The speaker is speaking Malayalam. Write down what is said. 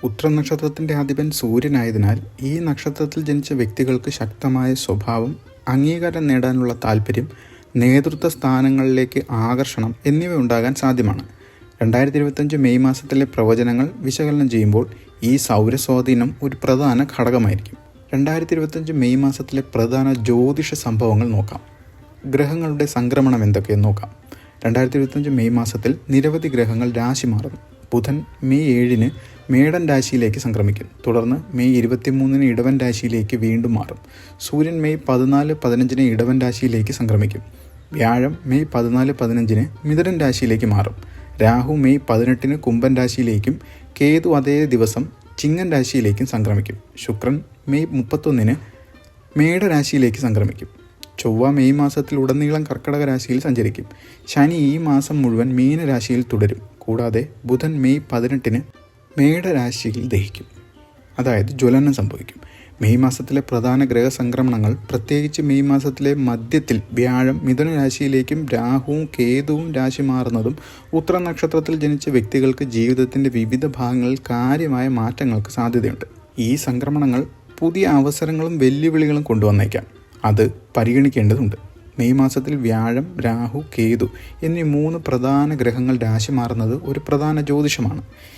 ഉത്രം നക്ഷത്രത്തിൻ്റെ അധിപൻ സൂര്യനായതിനാൽ ഈ നക്ഷത്രത്തിൽ ജനിച്ച വ്യക്തികൾക്ക് ശക്തമായ സ്വഭാവം, അംഗീകാരം നേടാനുള്ള താല്പര്യം, നേതൃത്വ സ്ഥാനങ്ങളിലേക്ക് ആകർഷണം എന്നിവ ഉണ്ടാകാൻ സാധ്യമാണ്. 2025 മെയ് മാസത്തിലെ പ്രവചനങ്ങൾ വിശകലനം ചെയ്യുമ്പോൾ ഈ സൗരസ്വാധീനം ഒരു പ്രധാന ഘടകമായിരിക്കും. 2025 മെയ് മാസത്തിലെ പ്രധാന ജ്യോതിഷ സംഭവങ്ങൾ നോക്കാം. ഗ്രഹങ്ങളുടെ സംക്രമണം എന്തൊക്കെയെന്ന് നോക്കാം. 2025 മെയ് മാസത്തിൽ നിരവധി ഗ്രഹങ്ങൾ രാശി മാറുന്നു. ബുധൻ മെയ് 7-ന് മേടൻ രാശിയിലേക്ക് സംക്രമിക്കും. തുടർന്ന് മെയ് 23-ന് ഇടവൻ രാശിയിലേക്ക് വീണ്ടും മാറും. സൂര്യൻ മെയ് 14-15-ന് ഇടവൻ രാശിയിലേക്ക് സംക്രമിക്കും. വ്യാഴം മെയ് 14-15-ന് മിഥുനൻ രാശിയിലേക്ക് മാറും. രാഹു മെയ് 18-ന് കുംഭൻ രാശിയിലേക്കും കേതു അതേ ദിവസം ചിങ്ങൻ രാശിയിലേക്കും സംക്രമിക്കും. ശുക്രൻ മെയ് 31-ന് മേടരാശിയിലേക്ക് സംക്രമിക്കും. ചൊവ്വ മെയ് മാസത്തിൽ ഉടനീളം കർക്കടക രാശിയിൽ സഞ്ചരിക്കും. ശനി ഈ മാസം മുഴുവൻ മീനരാശിയിൽ തുടരും. കൂടാതെ ബുധൻ മെയ് 18-ന് മേടരാശിയിൽ ദഹിക്കും, അതായത് ജ്വലനം സംഭവിക്കും. മെയ് മാസത്തിലെ പ്രധാന ഗ്രഹസംക്രമണങ്ങൾ, പ്രത്യേകിച്ച് മെയ് മാസത്തിലെ മധ്യത്തിൽ വ്യാഴം മിഥുന രാശിയിലേക്കും രാഹുവും കേതുവും രാശി മാറുന്നതും ഉത്രം നക്ഷത്രത്തിൽ ജനിച്ച വ്യക്തികൾക്ക് ജീവിതത്തിൻ്റെ വിവിധ ഭാഗങ്ങളിൽ കാര്യമായ മാറ്റങ്ങൾക്ക് സാധ്യതയുണ്ട്. ഈ സംക്രമണങ്ങൾ പുതിയ അവസരങ്ങളും വെല്ലുവിളികളും കൊണ്ടുവന്നേക്കാം. അത് പരിഗണിക്കേണ്ടതുണ്ട്. മെയ് മാസത്തിൽ വ്യാഴം, രാഹു, കേതു എന്നീ 3 പ്രധാന ഗ്രഹങ്ങൾ രാശി മാറുന്നത് ഒരു പ്രധാന ജ്യോതിഷമാണ്.